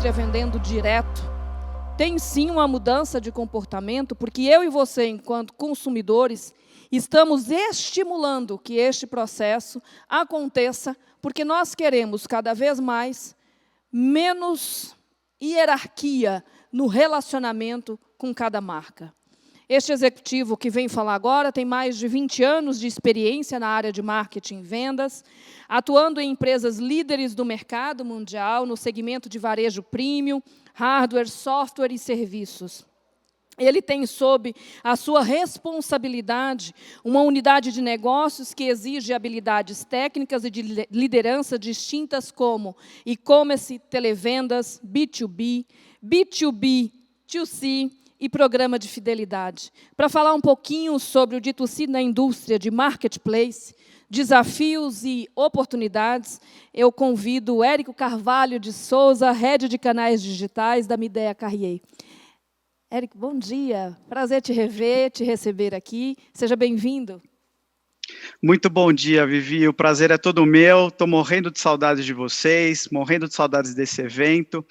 indústria vendendo direto, tem sim uma mudança de comportamento, porque eu e você, enquanto consumidores, estamos estimulando que este processo aconteça, porque nós queremos cada vez mais menos hierarquia no relacionamento com cada marca. Este executivo que vem falar agora tem mais de 20 anos de experiência na área de marketing e vendas, atuando em empresas líderes do mercado mundial, no segmento de varejo premium, hardware, software e serviços. Ele tem sob a sua responsabilidade uma unidade de negócios que exige habilidades técnicas e de liderança distintas como e-commerce, televendas, B2B, B2B, 2C e programa de fidelidade. Para falar um pouquinho sobre o D2C na indústria de marketplace, desafios e oportunidades, eu convido o Érico Carvalho de Souza, Head de Canais Digitais da Midea Carrier. Érico, bom dia. Prazer te rever, te receber aqui. Seja bem-vindo. Muito bom dia, Vivi. O prazer é todo meu. Estou morrendo de saudades de vocês, morrendo de saudades desse evento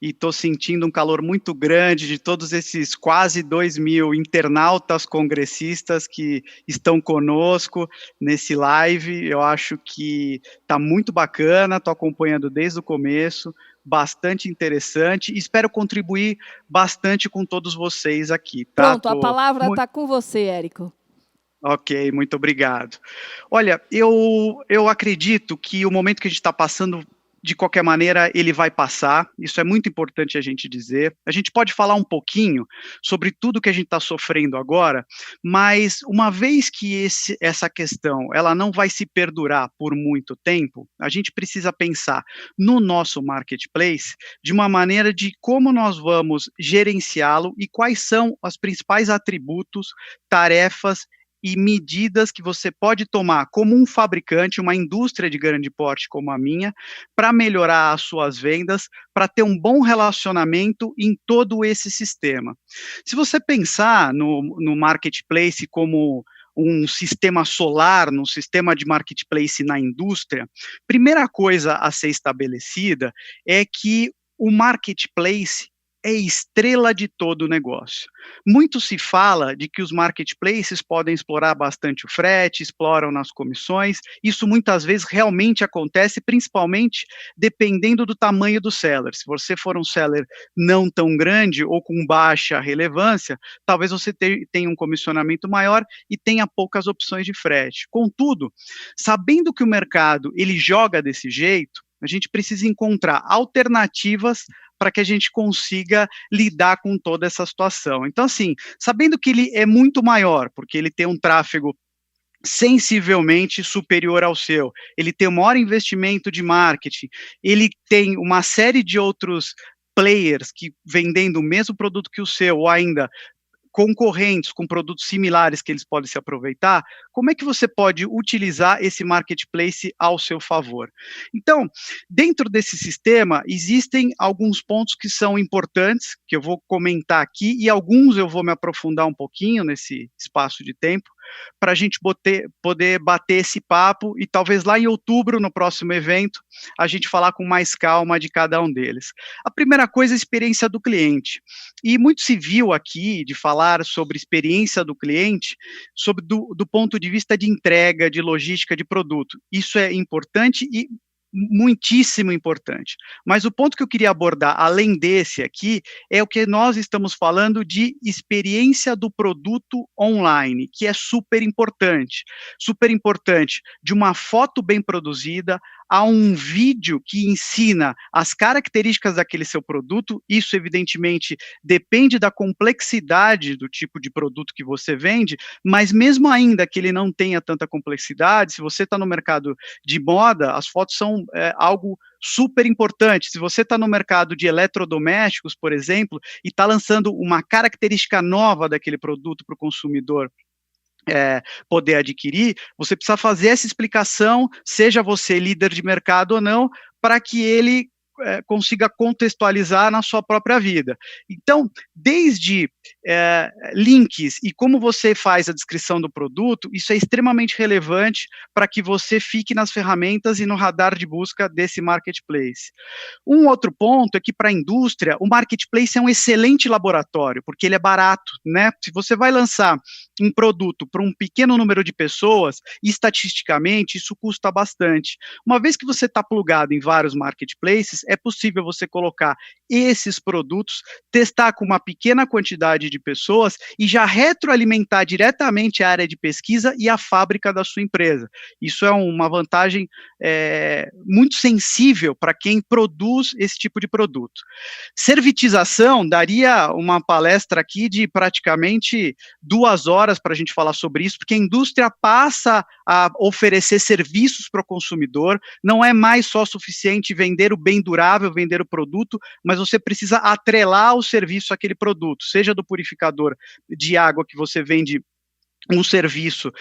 e estou sentindo um calor muito grande de todos esses quase 2.000 internautas congressistas que estão conosco nesse live. Eu acho que está muito bacana, estou acompanhando desde o começo, bastante interessante e espero contribuir bastante com todos vocês aqui. Tá? Pronto, a palavra está com você, Érico. Ok, muito obrigado. Olha, eu acredito que o momento que a gente está passando, de qualquer maneira, ele vai passar. Isso é muito importante a gente dizer. A gente pode falar um pouquinho sobre tudo que a gente está sofrendo agora, mas uma vez que essa questão ela não vai se perdurar por muito tempo, a gente precisa pensar no nosso marketplace de uma maneira de como nós vamos gerenciá-lo e quais são os principais atributos, tarefas e medidas que você pode tomar como um fabricante, uma indústria de grande porte como a minha, para melhorar as suas vendas, para ter um bom relacionamento em todo esse sistema. Se você pensar no marketplace como um sistema solar, num sistema de marketplace na indústria, primeira coisa a ser estabelecida é que o marketplace é estrela de todo o negócio. Muito se fala de que os marketplaces podem explorar bastante o frete, exploram nas comissões, isso muitas vezes realmente acontece, principalmente dependendo do tamanho do seller. Se você for um seller não tão grande ou com baixa relevância, talvez você tenha um comissionamento maior e tenha poucas opções de frete. Contudo, sabendo que o mercado ele joga desse jeito, a gente precisa encontrar alternativas para que a gente consiga lidar com toda essa situação. Então, assim, sabendo que ele é muito maior, porque ele tem um tráfego sensivelmente superior ao seu, ele tem o maior investimento de marketing, ele tem uma série de outros players que vendendo o mesmo produto que o seu, ou ainda concorrentes com produtos similares que eles podem se aproveitar, como é que você pode utilizar esse marketplace ao seu favor? Então, dentro desse sistema, existem alguns pontos que são importantes, que eu vou comentar aqui, e alguns eu vou me aprofundar um pouquinho nesse espaço de tempo, para a gente poder bater esse papo e talvez lá em outubro, no próximo evento, a gente falar com mais calma de cada um deles. A primeira coisa é a experiência do cliente. E muito se viu aqui de falar sobre experiência do cliente, sobre do ponto de vista de entrega, de logística, de produto. Isso é importante e muitíssimo importante. Mas o ponto que eu queria abordar, além desse aqui, é o que nós estamos falando de experiência do produto online, que é super importante de uma foto bem produzida, a um vídeo que ensina as características daquele seu produto. Isso, evidentemente, depende da complexidade do tipo de produto que você vende, mas mesmo ainda que ele não tenha tanta complexidade, se você está no mercado de moda, as fotos são algo super importante. Se você está no mercado de eletrodomésticos, por exemplo, e está lançando uma característica nova daquele produto para o consumidor poder adquirir, você precisa fazer essa explicação, seja você líder de mercado ou não, para que ele consiga contextualizar na sua própria vida. Então, desde links e como você faz a descrição do produto, isso é extremamente relevante para que você fique nas ferramentas e no radar de busca desse marketplace. Um outro ponto é que, para a indústria, o marketplace é um excelente laboratório, porque ele é barato, né? Se você vai lançar um produto para um pequeno número de pessoas, estatisticamente, isso custa bastante. Uma vez que você está plugado em vários marketplaces, é possível você colocar esses produtos, testar com uma pequena quantidade de pessoas e já retroalimentar diretamente a área de pesquisa e a fábrica da sua empresa. Isso é uma vantagem muito sensível para quem produz esse tipo de produto. Servitização, daria uma palestra aqui de praticamente 2 horas para a gente falar sobre isso, porque a indústria passa a oferecer serviços para o consumidor, não é mais só suficiente vender o bem durável, vender o produto, mas você precisa atrelar o serviço àquele produto, seja do purificador de água que você vende um serviço,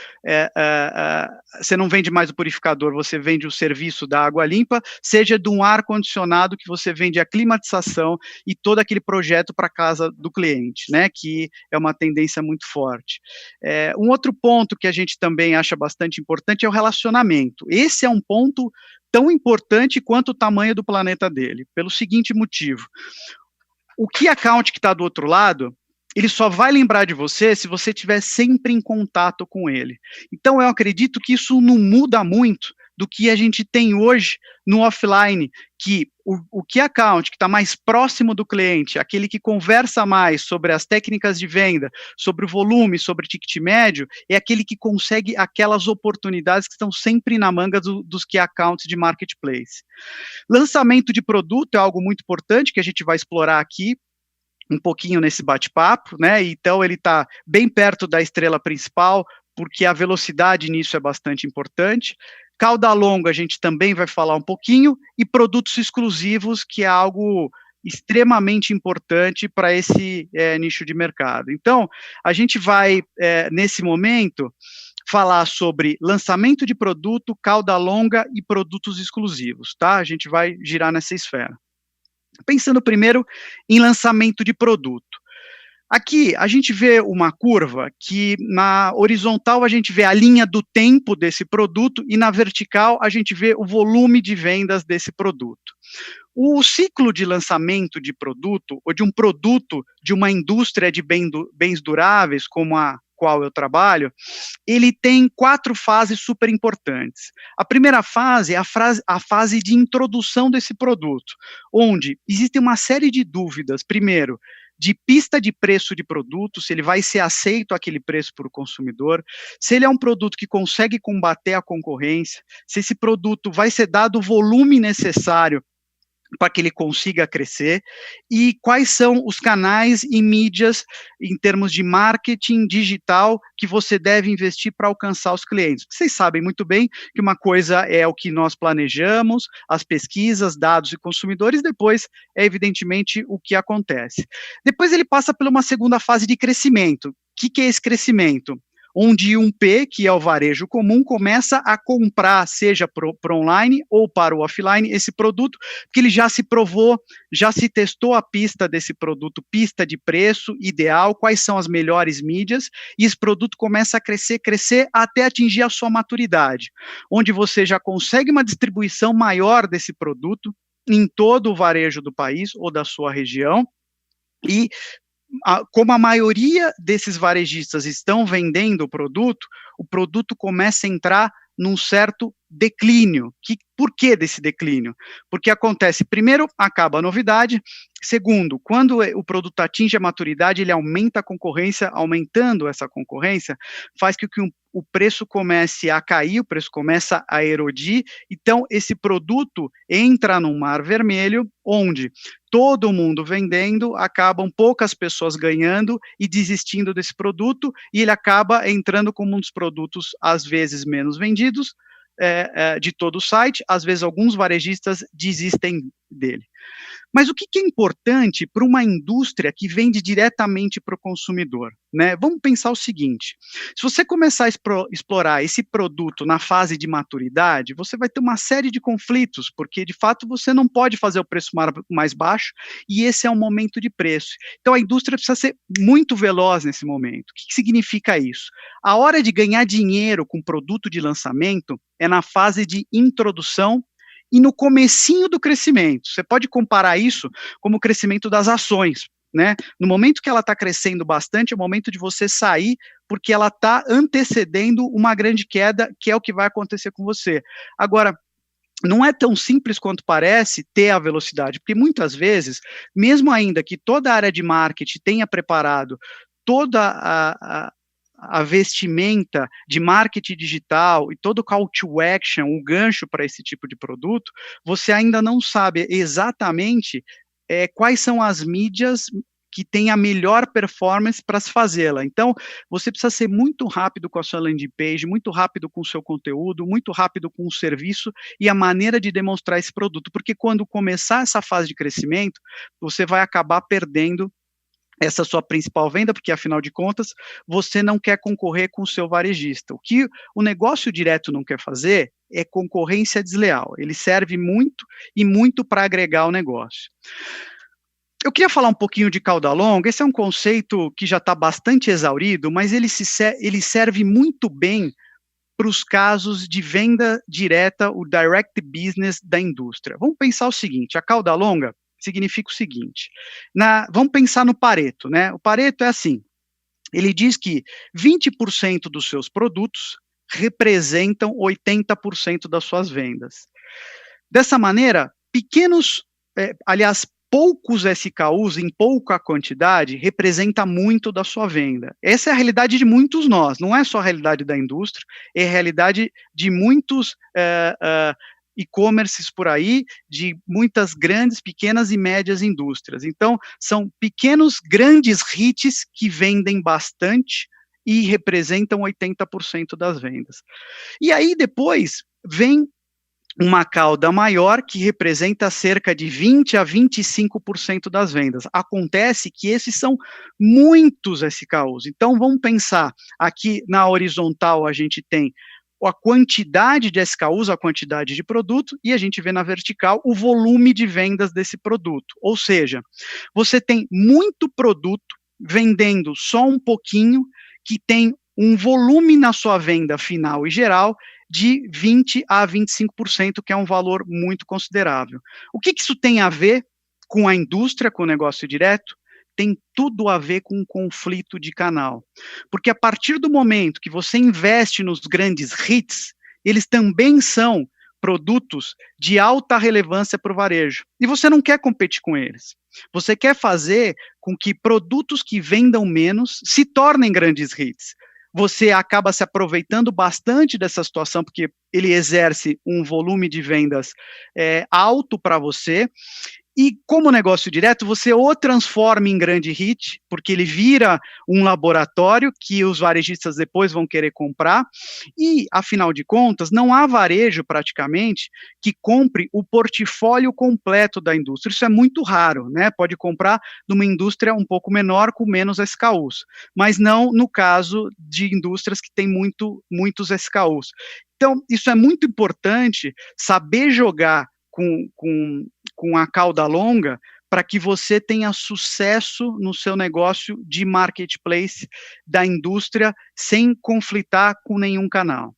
você não vende mais o purificador, você vende o serviço da água limpa, seja de um ar-condicionado que você vende a climatização e todo aquele projeto para a casa do cliente, né, que é uma tendência muito forte. Um outro ponto que a gente também acha bastante importante é o relacionamento. Esse é um ponto tão importante quanto o tamanho do planeta dele, pelo seguinte motivo. O key account que está do outro lado, ele só vai lembrar de você se você estiver sempre em contato com ele. Então, eu acredito que isso não muda muito do que a gente tem hoje no offline, que o key account que está mais próximo do cliente, aquele que conversa mais sobre as técnicas de venda, sobre o volume, sobre o ticket médio, é aquele que consegue aquelas oportunidades que estão sempre na manga dos key accounts de marketplace. Lançamento de produto é algo muito importante que a gente vai explorar aqui um pouquinho nesse bate-papo, né? Então ele está bem perto da estrela principal, porque a velocidade nisso é bastante importante. Cauda longa a gente também vai falar um pouquinho, e produtos exclusivos, que é algo extremamente importante para esse nicho de mercado. Então, a gente vai, nesse momento, falar sobre lançamento de produto, cauda longa e produtos exclusivos, tá? A gente vai girar nessa esfera. Pensando primeiro em lançamento de produto. Aqui a gente vê uma curva que na horizontal a gente vê a linha do tempo desse produto e na vertical a gente vê o volume de vendas desse produto. O ciclo de lançamento de produto, ou de um produto de uma indústria de bens duráveis, como a qual eu trabalho, ele tem 4 fases super importantes. A primeira fase é a fase de introdução desse produto, onde existe uma série de dúvidas, primeiro, de pista de preço de produto, se ele vai ser aceito aquele preço para o consumidor, se ele é um produto que consegue combater a concorrência, se esse produto vai ser dado o volume necessário para que ele consiga crescer, e quais são os canais e mídias em termos de marketing digital que você deve investir para alcançar os clientes. Vocês sabem muito bem que uma coisa é o que nós planejamos, as pesquisas, dados e consumidores, depois é evidentemente o que acontece. Depois ele passa por uma segunda fase de crescimento. O que é esse crescimento? Onde um P, que é o varejo comum, começa a comprar, seja para online ou para o offline, esse produto, porque ele já se provou, já se testou a pista desse produto, pista de preço ideal, quais são as melhores mídias, e esse produto começa a crescer até atingir a sua maturidade, onde você já consegue uma distribuição maior desse produto em todo o varejo do país ou da sua região, e como a maioria desses varejistas estão vendendo o produto começa a entrar num certo declínio. Por que desse declínio? Porque acontece, primeiro, acaba a novidade, segundo, quando o produto atinge a maturidade, ele aumenta a concorrência, aumentando essa concorrência, faz com que o preço comece a cair, o preço começa a erodir, então esse produto entra num mar vermelho, onde todo mundo vendendo, acabam poucas pessoas ganhando e desistindo desse produto, e ele acaba entrando como um dos produtos, às vezes, menos vendidos, de todo o site. Às vezes alguns varejistas desistem dele. Mas o que é importante para uma indústria que vende diretamente para o consumidor, né? Vamos pensar o seguinte: se você começar a explorar esse produto na fase de maturidade, você vai ter uma série de conflitos, porque de fato você não pode fazer o preço mais baixo e esse é um momento de preço. Então a indústria precisa ser muito veloz nesse momento. O que significa isso? A hora de ganhar dinheiro com produto de lançamento é na fase de introdução e no comecinho do crescimento. Você pode comparar isso como o crescimento das ações, né? No momento que ela está crescendo bastante, é o momento de você sair, porque ela está antecedendo uma grande queda, que é o que vai acontecer com você. Agora, não é tão simples quanto parece ter a velocidade, porque muitas vezes, mesmo ainda que toda a área de marketing tenha preparado toda a vestimenta de marketing digital e todo o call to action, o gancho para esse tipo de produto, você ainda não sabe exatamente quais são as mídias que têm a melhor performance para se fazê-la. Então, você precisa ser muito rápido com a sua landing page, muito rápido com o seu conteúdo, muito rápido com o serviço e a maneira de demonstrar esse produto, porque quando começar essa fase de crescimento, você vai acabar perdendo essa sua principal venda, porque afinal de contas, você não quer concorrer com o seu varejista. O que o negócio direto não quer fazer é concorrência desleal. Ele serve muito e muito para agregar o negócio. Eu queria falar um pouquinho de cauda longa. Esse é um conceito que já está bastante exaurido, mas ele serve muito bem para os casos de venda direta, o direct business da indústria. Vamos pensar o seguinte: a cauda longa significa o seguinte, vamos pensar no Pareto, né? O Pareto é assim, ele diz que 20% dos seus produtos representam 80% das suas vendas. Dessa maneira, poucos SKUs em pouca quantidade representa muito da sua venda. Essa é a realidade de muitos nós, não é só a realidade da indústria, é a realidade de muitos e-commerces por aí, de muitas grandes, pequenas e médias indústrias. Então, são pequenos, grandes hits que vendem bastante e representam 80% das vendas. E aí, depois, vem uma cauda maior que representa cerca de 20 a 25% das vendas. Acontece que esses são muitos SKUs. Então, vamos pensar, aqui na horizontal a gente tem a quantidade de SKUs, a quantidade de produto, e a gente vê na vertical o volume de vendas desse produto. Ou seja, você tem muito produto vendendo só um pouquinho, que tem um volume na sua venda final e geral de 20 a 25%, que é um valor muito considerável. O que isso tem a ver com a indústria, com o negócio direto? Tem tudo a ver com um conflito de canal. Porque a partir do momento que você investe nos grandes hits, eles também são produtos de alta relevância para o varejo. E você não quer competir com eles. Você quer fazer com que produtos que vendam menos se tornem grandes hits. Você acaba se aproveitando bastante dessa situação, porque ele exerce um volume de vendas alto para você. E como negócio direto, você o transforma em grande hit, porque ele vira um laboratório que os varejistas depois vão querer comprar, e, afinal de contas, não há varejo praticamente que compre o portfólio completo da indústria. Isso é muito raro, né? Pode comprar numa indústria um pouco menor, com menos SKUs, mas não no caso de indústrias que têm muitos SKUs. Então, isso é muito importante, saber jogar com a cauda longa, para que você tenha sucesso no seu negócio de marketplace da indústria, sem conflitar com nenhum canal.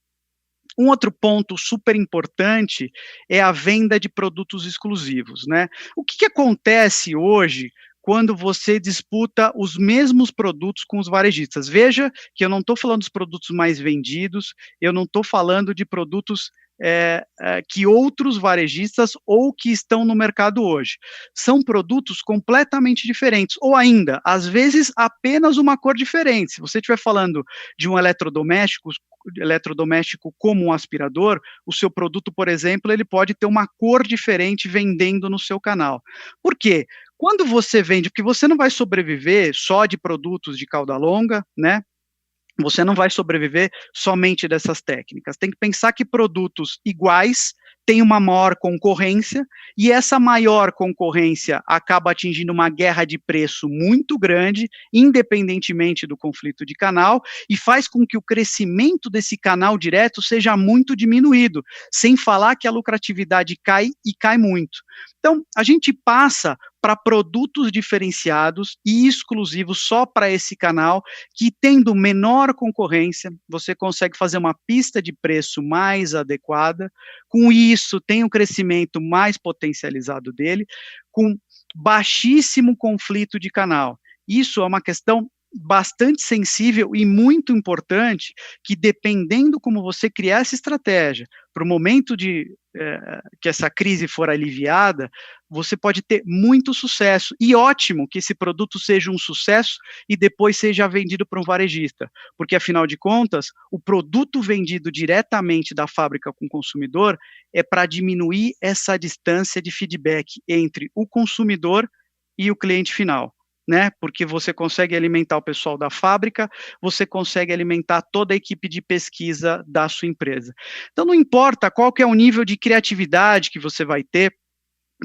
Um outro ponto super importante é a venda de produtos exclusivos, né? O que acontece hoje quando você disputa os mesmos produtos com os varejistas? Veja que eu não estou falando dos produtos mais vendidos, eu não estou falando de produtos que outros varejistas ou que estão no mercado hoje. São produtos completamente diferentes, ou ainda, às vezes, apenas uma cor diferente. Se você estiver falando de um eletrodoméstico como um aspirador, o seu produto, por exemplo, ele pode ter uma cor diferente vendendo no seu canal. Por quê? Quando você vende, porque você não vai sobreviver só de produtos de cauda longa, né? Você não vai sobreviver somente dessas técnicas. Tem que pensar que produtos iguais tem uma maior concorrência, e essa maior concorrência acaba atingindo uma guerra de preço muito grande, independentemente do conflito de canal, e faz com que o crescimento desse canal direto seja muito diminuído, sem falar que a lucratividade cai e cai muito. Então, a gente passa para produtos diferenciados e exclusivos só para esse canal, que tendo menor concorrência, você consegue fazer uma pista de preço mais adequada, com isso tem um crescimento mais potencializado dele, com baixíssimo conflito de canal. Isso é uma questão bastante sensível e muito importante, que dependendo como você criar essa estratégia, para o momento que essa crise for aliviada, você pode ter muito sucesso, e ótimo que esse produto seja um sucesso e depois seja vendido para um varejista, porque afinal de contas, o produto vendido diretamente da fábrica com o consumidor é para diminuir essa distância de feedback entre o consumidor e o cliente final. Né, porque você consegue alimentar o pessoal da fábrica, você consegue alimentar toda a equipe de pesquisa da sua empresa. Então, não importa qual que é o nível de criatividade que você vai ter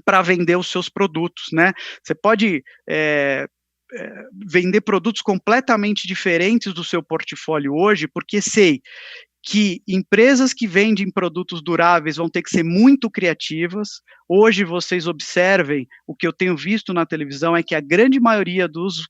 para vender os seus produtos, né? Você pode vender produtos completamente diferentes do seu portfólio hoje, porque sei que empresas que vendem produtos duráveis vão ter que ser muito criativas. Hoje, vocês observem, o que eu tenho visto na televisão é que a grande maioria dos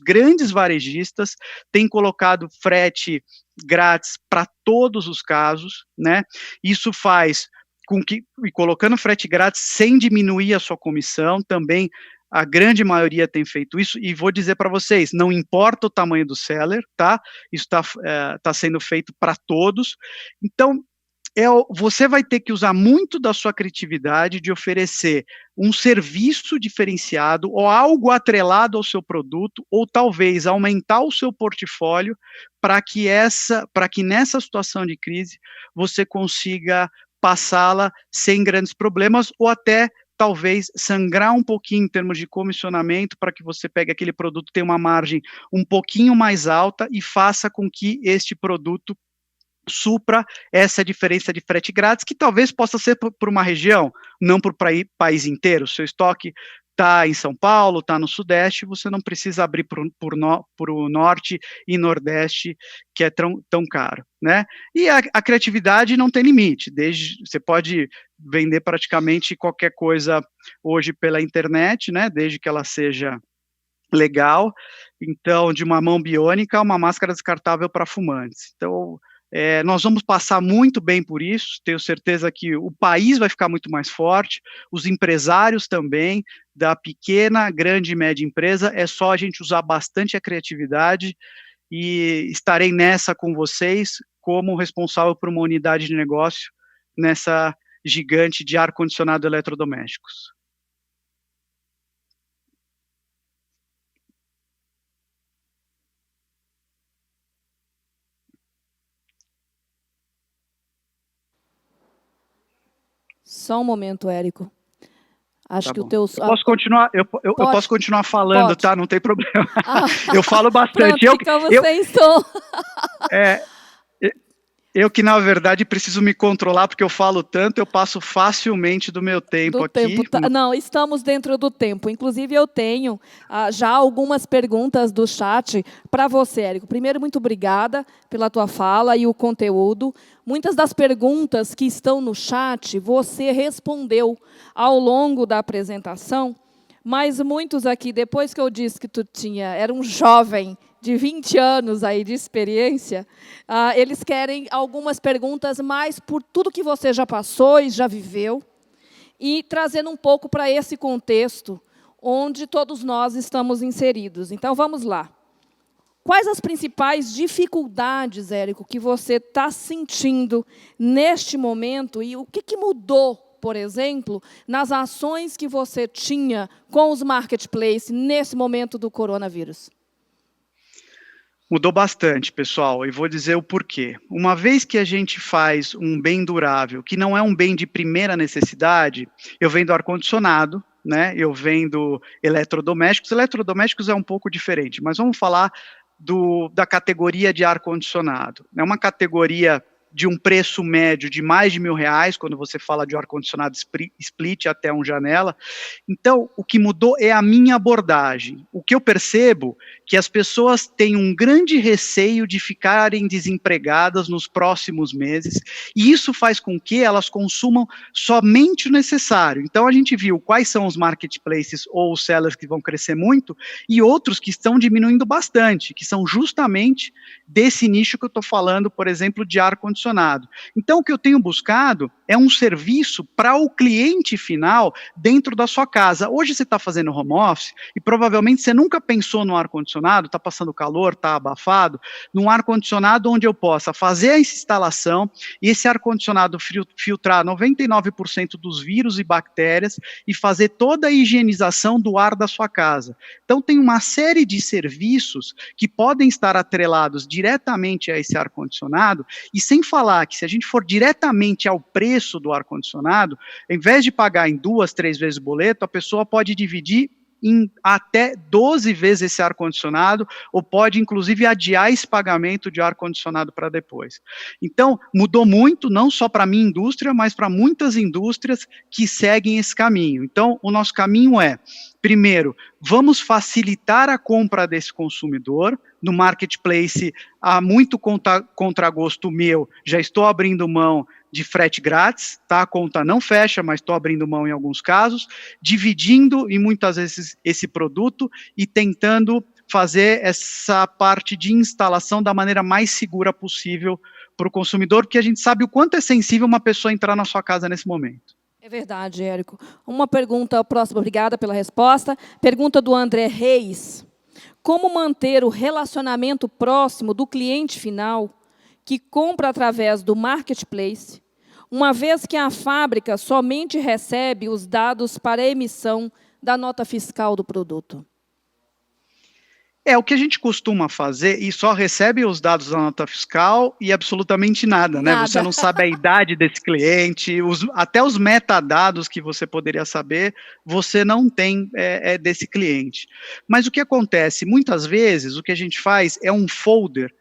grandes varejistas tem colocado frete grátis para todos os casos, né? Isso faz com que, e colocando frete grátis sem diminuir a sua comissão, também a grande maioria tem feito isso, e vou dizer para vocês, não importa o tamanho do seller, tá? Isso tá sendo feito para todos. Então, você vai ter que usar muito da sua criatividade de oferecer um serviço diferenciado ou algo atrelado ao seu produto, ou talvez aumentar o seu portfólio para que nessa situação de crise você consiga passá-la sem grandes problemas, ou até talvez sangrar um pouquinho em termos de comissionamento, para que você pegue aquele produto, tenha uma margem um pouquinho mais alta e faça com que este produto supra essa diferença de frete grátis, que talvez possa ser por uma região, não por país inteiro. Seu estoque está em São Paulo, está no Sudeste, você não precisa abrir para o Norte e Nordeste, que é tão caro, né? E a criatividade não tem limite, você pode vender praticamente qualquer coisa hoje pela internet, né? Desde que ela seja legal. Então, de uma mão biônica a uma máscara descartável para fumantes. Então, nós vamos passar muito bem por isso, tenho certeza que o país vai ficar muito mais forte, os empresários também, da pequena, grande e média empresa, é só a gente usar bastante a criatividade, e estarei nessa com vocês, como responsável por uma unidade de negócio, nessa gigante de ar-condicionado eletrodomésticos. Só um momento, Érico. Acho que bom. o teu... Eu posso continuar, eu posso continuar falando, pode. Tá? Não tem problema. Eu falo bastante. Pronto, ficamos sem som. Eu que, na verdade, preciso me controlar, porque eu falo tanto, eu passo facilmente do meu tempo aqui. Não, estamos dentro do tempo. Inclusive, eu tenho já algumas perguntas do chat para você, Érico. Primeiro, muito obrigada pela tua fala e o conteúdo. Muitas das perguntas que estão no chat, você respondeu ao longo da apresentação, mas muitos aqui, depois que eu disse que tu era um jovem de 20 anos aí de experiência, eles querem algumas perguntas mais por tudo que você já passou e já viveu, e trazendo um pouco para esse contexto onde todos nós estamos inseridos. Então, vamos lá. Quais as principais dificuldades, Érico, que você está sentindo neste momento, e o que mudou, por exemplo, nas ações que você tinha com os marketplaces nesse momento do coronavírus? Mudou bastante, pessoal, e vou dizer o porquê. Uma vez que a gente faz um bem durável, que não é um bem de primeira necessidade, eu vendo ar-condicionado, né? Eu vendo eletrodomésticos. Eletrodomésticos é um pouco diferente, mas vamos falar da categoria de ar-condicionado. É uma categoria de um preço médio de mais de R$1.000, quando você fala de ar-condicionado split até um janela. Então, o que mudou é a minha abordagem. O que eu percebo que as pessoas têm um grande receio de ficarem desempregadas nos próximos meses, e isso faz com que elas consumam somente o necessário. Então, a gente viu quais são os marketplaces ou os sellers que vão crescer muito, e outros que estão diminuindo bastante, que são justamente desse nicho que eu estou falando, por exemplo, de ar-condicionado. Então, o que eu tenho buscado é um serviço para o cliente final dentro da sua casa. Hoje você está fazendo home office e provavelmente você nunca pensou no ar-condicionado, está passando calor, está abafado, num ar-condicionado onde eu possa fazer a instalação e esse ar-condicionado filtrar 99% dos vírus e bactérias e fazer toda a higienização do ar da sua casa. Então, tem uma série de serviços que podem estar atrelados diretamente a esse ar-condicionado, e sem falar que se a gente for diretamente ao preço do ar-condicionado, em vez de pagar em 2, 3 vezes o boleto, a pessoa pode dividir em até 12 vezes esse ar-condicionado, ou pode, inclusive, adiar esse pagamento de ar-condicionado para depois. Então, mudou muito, não só para a minha indústria, mas para muitas indústrias que seguem esse caminho. Então, o nosso caminho é, primeiro, vamos facilitar a compra desse consumidor. No marketplace, há muito contragosto meu, já estou abrindo mão de frete grátis, tá? A conta não fecha, mas estou abrindo mão em alguns casos, dividindo, e muitas vezes, esse produto e tentando fazer essa parte de instalação da maneira mais segura possível para o consumidor, porque a gente sabe o quanto é sensível uma pessoa entrar na sua casa nesse momento. É verdade, Érico. Uma pergunta próxima, obrigada pela resposta. Pergunta do André Reis. Como manter o relacionamento próximo do cliente final que compra através do marketplace, uma vez que a fábrica somente recebe os dados para a emissão da nota fiscal do produto? O que a gente costuma fazer, e só recebe os dados da nota fiscal e absolutamente nada, né? Você não sabe a idade desse cliente, até os metadados que você poderia saber, você não tem desse cliente. Mas o que acontece? Muitas vezes, o que a gente faz é um folder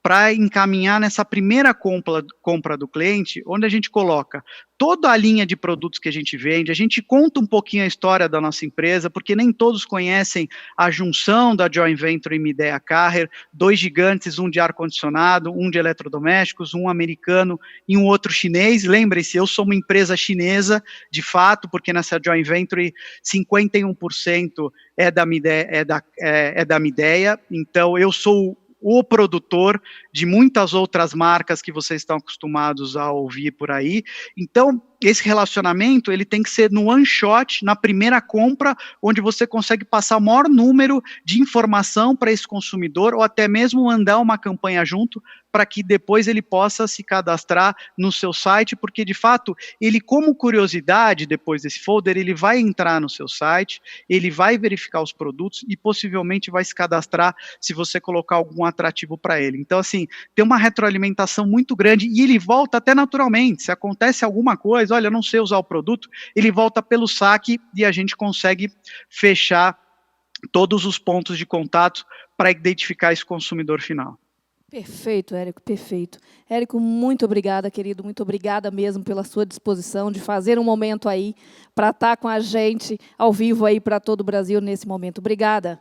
para encaminhar nessa primeira compra do cliente, onde a gente coloca toda a linha de produtos que a gente vende, a gente conta um pouquinho a história da nossa empresa, porque nem todos conhecem a junção da joint venture e Midea Carrier, 2 gigantes, um de ar-condicionado, um de eletrodomésticos, um americano e um outro chinês. Lembrem-se, eu sou uma empresa chinesa, de fato, porque nessa joint venture 51% é da Midea, então eu sou o produtor de muitas outras marcas que vocês estão acostumados a ouvir por aí. Então, esse relacionamento, ele tem que ser no one shot, na primeira compra, onde você consegue passar o maior número de informação para esse consumidor, ou até mesmo mandar uma campanha junto, para que depois ele possa se cadastrar no seu site, porque, de fato, ele, como curiosidade, depois desse folder, ele vai entrar no seu site, ele vai verificar os produtos e possivelmente vai se cadastrar se você colocar algum atrativo para ele. Então, assim, tem uma retroalimentação muito grande e ele volta até naturalmente. Se acontece alguma coisa, olha, eu não sei usar o produto, ele volta pelo saque e a gente consegue fechar todos os pontos de contato para identificar esse consumidor final. Perfeito, Érico, perfeito. Érico, muito obrigada, querido, muito obrigada mesmo pela sua disposição de fazer um momento aí para estar com a gente ao vivo aí para todo o Brasil nesse momento. Obrigada.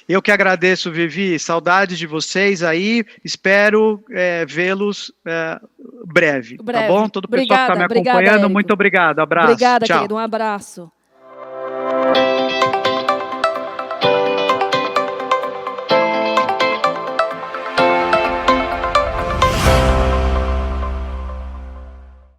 Eu que agradeço, Vivi, saudades de vocês aí, espero vê-los breve, tá bom? Todo o pessoal que está me acompanhando, muito obrigado, abraço. Obrigada, tchau. querido, um abraço.